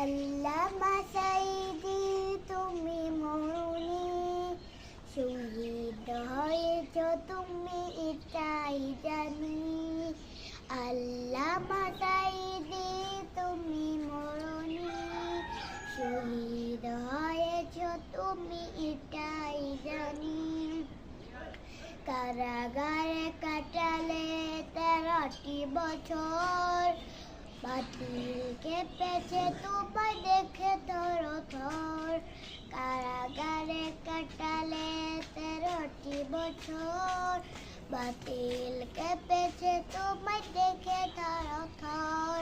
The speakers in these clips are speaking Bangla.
আল্লামা সাঈদী তুমি মরুনি, শহীদ হয়েছ তুমি এটাই জানি। আল্লামা সাঈদী তুমি মরুনি, শহীদ হয়েছ তুমি এটাই জানি। কারাগারে কাটালে 13টি বছর, বাতিল কেঁপেছে তোমায় দেখে থরথর। কারাগারে কাটালে 13টি বছর, বাতিল কেঁপেছে তোমায় দেখে থরথর।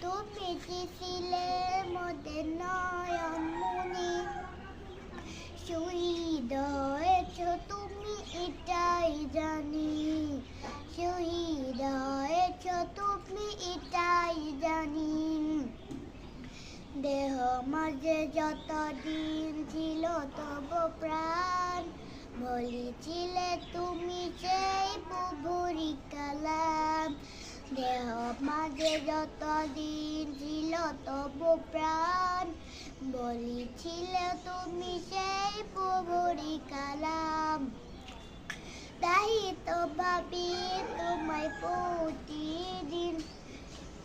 তুমি কি ছিলে মোদের নয়নমণি, শহীদ হয়েছ তুমি এটাই জানি। শহীদ হয়েছ তুমি এটাই জানি। দেহ মাঝে যতদিন ছিল তব প্রাণ, বলেছিলে তুমি সেই প্রভুরই কালাম। দেহ মাঝে যতদিন ছিল তব প্রাণ, বলেছিলে তুমি সেই প্রভুরই কালাম। তাই তো ভাবি তোমায় প্রতিদিন,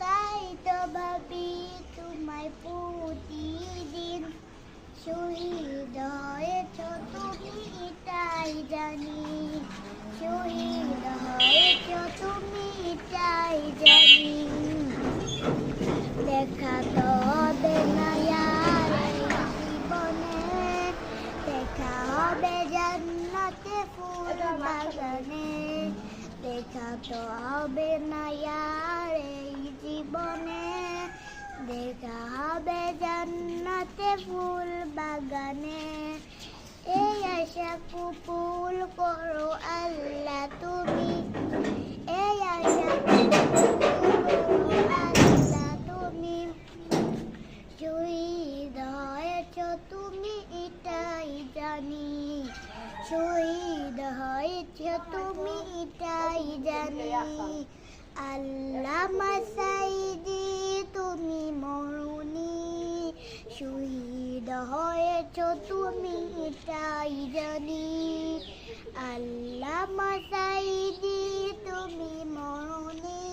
তাই তো ভাবি তোমায় প্রতিদিন। শহীদ হয়েছ তুমি এটাই জানি। শহীদ হয়েছ তুমি এটাই জানি। দেখা তো হবে না আর এই জীবনে, দেখা হবে জান্নাতে ফুল বাগানে। দেখা তো হবে না আর এই জীবনে, দেখা হবে জান্নাতে ফুল বাগানে। এই আশা কবুল করো আল্লাহ তুমি, এই আশা কবুল করো আল্লাহ তুমি। শহীদ হয়েছ তুমি এটাই জানি। শহীদ হয়েছ তুমি এটাই জানি। আল্লামা সাঈদী তুমি মরুনি, শহীদ হয়েছ তুমি এটাই জানি। আল্লামা সাঈদী তুমি মরুনি,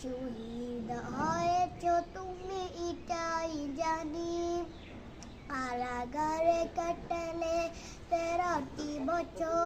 শহীদ হয়েছ তুমি এটাই জানি। কারাগারে কাটালে 13টি বছর।